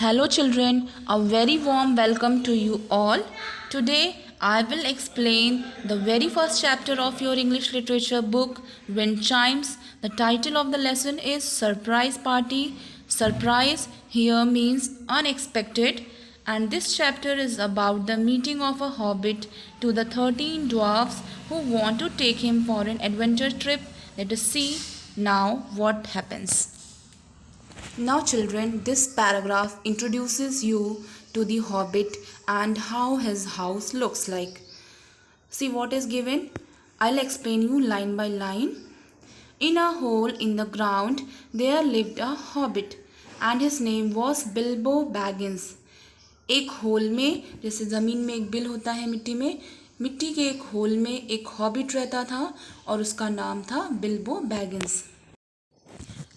Hello, children. A very warm welcome to you all. Today, I will explain the very first chapter of your English literature book, Wind Chimes. The title of the lesson is Surprise Party. Surprise here means unexpected, and this chapter is about the meeting of a hobbit to the 13 dwarfs who want to take him for an adventure trip. Let us see now what happens. Now children, this paragraph introduces you to the hobbit and how his house looks like. See what is given? I'll explain you line by line. In a hole in the ground there lived a hobbit and his name was Bilbo Baggins. एक whole में, जैसे ज़मीन में एक bill होता है मिट्टी के एक होल में एक हॉबिट रहता था और उसका नाम था Bilbo बैगिंस.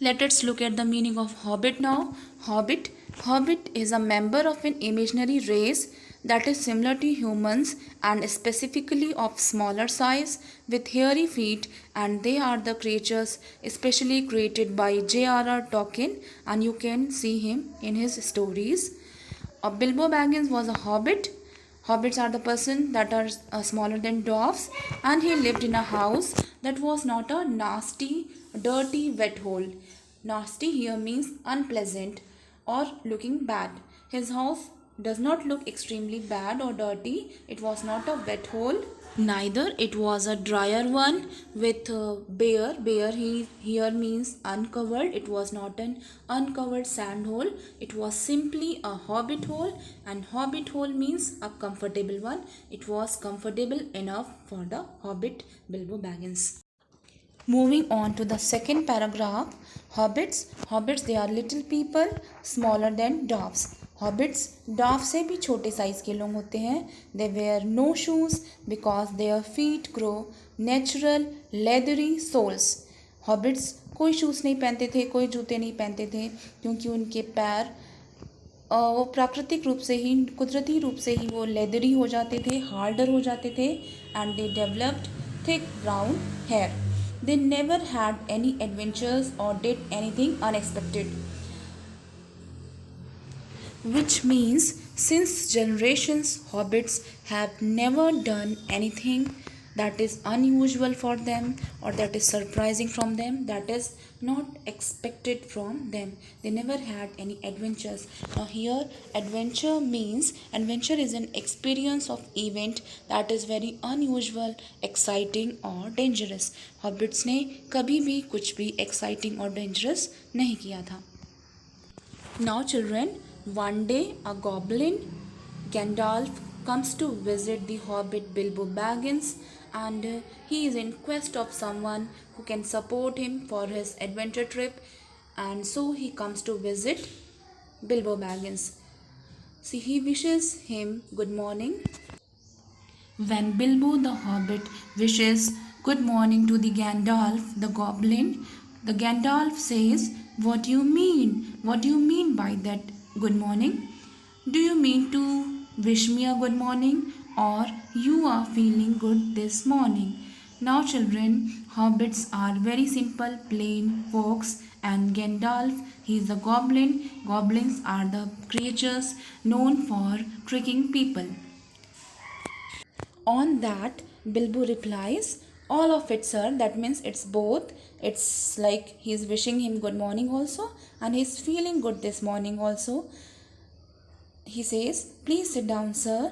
Let us look at the meaning of hobbit now. Hobbit is a member of an imaginary race that is similar to humans and specifically of smaller size with hairy feet, and they are the creatures especially created by J.R.R. Tolkien, and you can see him in his stories. Bilbo Baggins was a hobbit. Hobbits are the person that are smaller than dwarfs, and he lived in a house that was not a nasty, dirty, wet hole. Nasty here means unpleasant or looking bad. His house does not look extremely bad or dirty. It was not a wet hole. Neither it was a drier one with bare. Bare here means uncovered. It was not an uncovered sand hole. It was simply a hobbit hole, and hobbit hole means a comfortable one. It was comfortable enough for the hobbit Bilbo Baggins. Moving on to the second paragraph, hobbits they are little people smaller than dwarfs. Hobbits dwarf से भी छोटे size के लोग होते हैं. They wear no shoes because their feet grow natural leathery soles. Hobbits कोई shoes नहीं पहनते थे, कोई जूते नहीं पहनते थे, क्योंकि उनके पैर वो प्राकृतिक रूप से ही, कुदरती रूप से ही वो लेदरी हो जाते थे, हार्डर हो जाते थे, and they developed thick brown hair. They never had any adventures or did anything unexpected. Which means since generations, hobbits have never done anything that is unusual for them or that is surprising from them, that is not expected from them. They never had any adventures. Now here adventure is an experience of event that is very unusual, exciting or dangerous. Hobbits ने कभी भी कुछ भी exciting or dangerous नहीं किया था. Now children, one day a goblin, Gandalf, comes to visit the hobbit Bilbo Baggins, and he is in quest of someone who can support him for his adventure trip, and so he comes to visit Bilbo Baggins. See, he wishes him good morning. When Bilbo the hobbit wishes good morning to the Gandalf the goblin, the Gandalf says, "What do you mean? What do you mean by that good morning? Do you mean to wish me a good morning, or you are feeling good this morning?" Now children, hobbits are very simple, plain folks, and Gandalf, he is a goblin. Goblins are the creatures known for tricking people. On that, Bilbo replies, "All of it, sir." That means it's both. It's like he's wishing him good morning also, and he's feeling good this morning also. He says, "Please sit down, sir."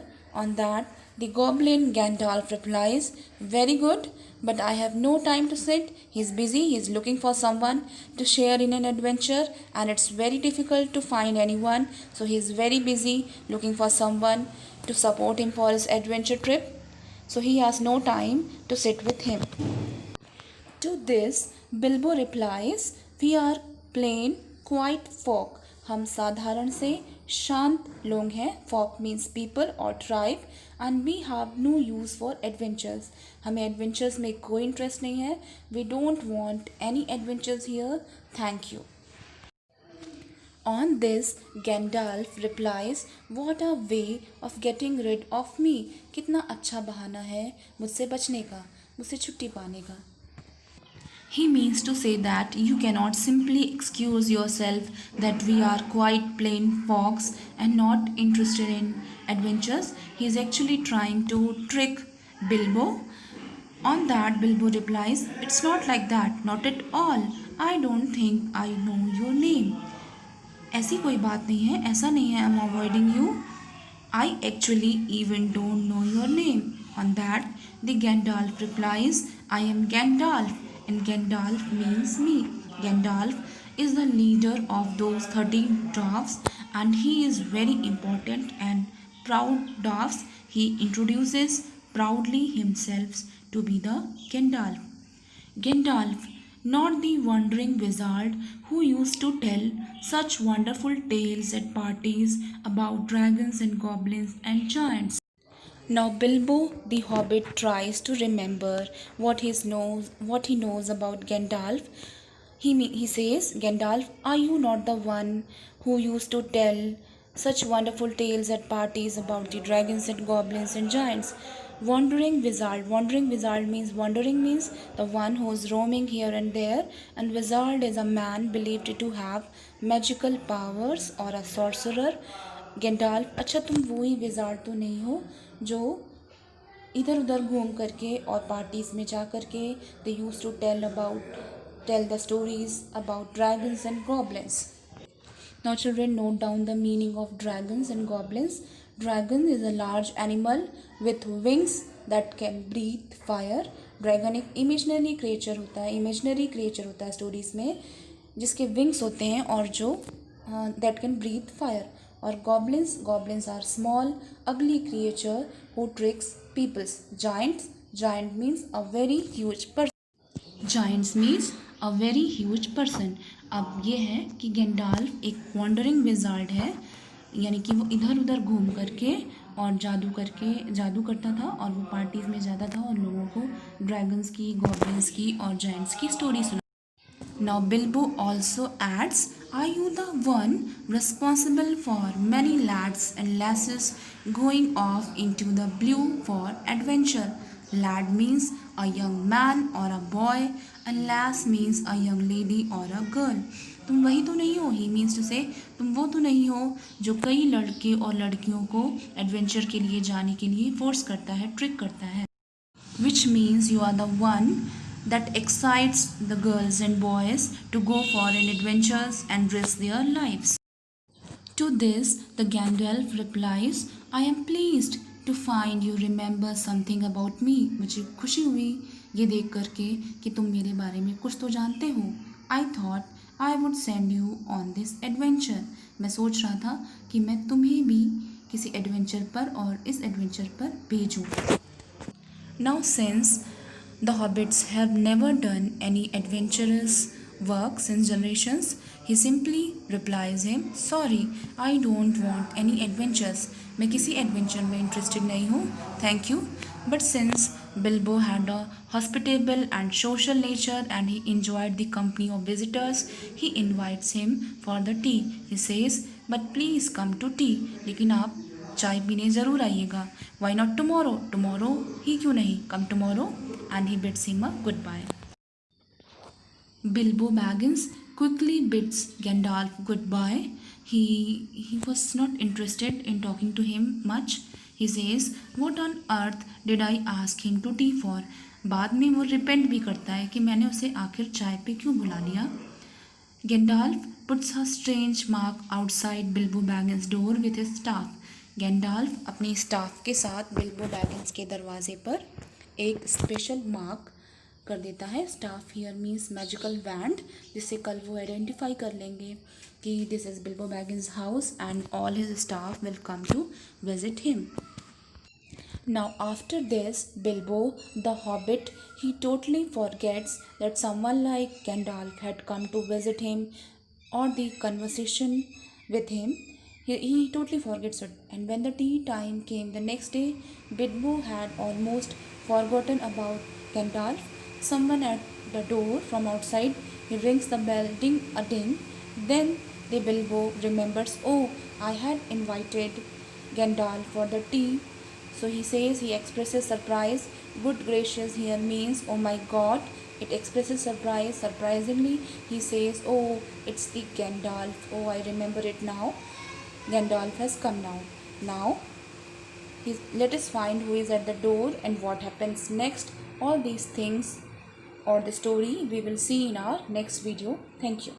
On that, the goblin Gandalf replies, "Very good, but I have no time to sit. He's busy. He's looking for someone to share in an adventure, and it's very difficult to find anyone. So he's very busy looking for someone to support him for his adventure trip. So he has no time to sit with him." To this, Bilbo replies, "We are plain, quiet folk. हम साधारण से शांत लोग हैं. Folk means people or tribe, and we have no use for adventures. हमें adventures में कोई interest नहीं है. We don't want any adventures here. Thank you." On this, Gandalf replies, "What a way of getting rid of me." कितना अच्छा बहाना है मुझसे बचने का, मुझसे छुट्टी पाने का. He means to say that you cannot simply excuse yourself that we are quite plain folks and not interested in adventures. He is actually trying to trick Bilbo. On that, Bilbo replies, "It's not like that, not at all. I don't think I know your name." ऐसी कोई बात नहीं है, ऐसा नहीं है, I'm avoiding you. I actually even don't know your name. On that, the Gandalf replies, "I am Gandalf, and Gandalf means me." Gandalf is the leader of those 13 dwarfs, and he is very important and proud dwarfs. He introduces proudly himself to be the Gandalf. Gandalf, not the wandering wizard who used to tell such wonderful tales at parties about dragons and goblins and giants. Now Bilbo the Hobbit tries to remember what he knows about Gandalf. He says, "Gandalf, are you not the one who used to tell such wonderful tales at parties about the dragons and goblins and giants?" Wandering wizard. Wandering wizard means, wandering means the one who is roaming here and there, and wizard is a man believed to have magical powers or a sorcerer. गेंडाल्फ, अच्छा तुम वही wizard तो नहीं हो जो इधर उधर घूम करके और पार्टीज में जा करके they use to tell the stories about dragons and goblins. Now children, note down the meaning of dragons and goblins. Dragon is a large animal with wings that can breathe fire. Dragon एक imaginary creature होता है stories में, जिसके wings होते हैं और जो that can breathe fire. और goblins are small ugly creature who tricks peoples. Giant means a very huge person. Giants means a very huge person. अब ये है कि गेंडाल्फ एक वॉन्डरिंग विजार्ड है, यानी कि वो इधर उधर घूम करके और जादू करता था और वो पार्टीज में जाता था और लोगों को ड्रैगन्स की, गॉब्लिन्स की और जायंट्स की स्टोरी सुना. Now Bilbo also adds, "Are you the one responsible for many lads and lasses going off into the blue for adventure?" Lad means a young man or a boy, and lass means a young lady or a girl. तुम वही तो नहीं हो. He means to say, तुम वो तो नहीं हो जो कई लड़के और लड़कियों को एडवेंचर के लिए जाने के लिए फोर्स करता है, ट्रिक करता है. Which means you are the one that excites the girls and boys to go foreign adventures and risk their lives. To this, the Gandalf replies, "I am pleased to find you remember something about me." मुझे खुशी हुई ये देख करके कि तुम मेरे बारे में कुछ तो जानते हो. I thought I would send you on this adventure. मैं सोच रहा था कि मैं तुम्हें भी किसी एडवेंचर पर और इस एडवेंचर पर भेजूं. Now since the hobbits have never done any adventurous work since generations, he simply replies him, "Sorry, I don't want any adventures." मैं किसी एडवेंचर में इंटरेस्टेड नहीं हूँ, thank you. But since Bilbo had a hospitable and social nature and he enjoyed the company of visitors, he invites him for the tea. He says, "But please come to tea." लेकिन आप चाय पीने ज़रूर आइएगा. Why not tomorrow? Tomorrow ही क्यों नहीं? Come tomorrow. And he bids him a goodbye. Bilbo Baggins quickly bids Gandalf goodbye. He was not interested in talking to him much. He says, "What on earth did I ask him to tea for?" बाद में वो repent भी करता है कि मैंने उसे आखिर चाय पे क्यों बुला लिया. Gandalf puts a strange mark outside Bilbo Baggins' door with his staff. Gandalf अपनी स्टाफ के साथ बिल्बो बैगिंस के दरवाजे पर एक स्पेशल मार्क कर देता है. Staff here means magical wand, जिससे कल वो आइडेंटिफाई कर लेंगे कि this is Bilbo Baggins house and all his staff will come to visit him. Now after this, Bilbo the Hobbit, he totally forgets that someone like Gandalf had come to visit him or the conversation with him. He totally forgets it. And when the tea time came the next day, Bilbo had almost forgotten about Gandalf. Someone at the door from outside, he rings the bell, ding a ding. Then the Bilbo remembers, "Oh, I had invited Gandalf for the tea." So he says, he expresses surprise. Good gracious here means, "Oh my God, It expresses surprise. Surprisingly, he says, "Oh, it's the Gandalf. Oh, I remember it now. Gandalf has come now. Now, let us find who is at the door and what happens next. All these things or the story we will see in our next video. Thank you."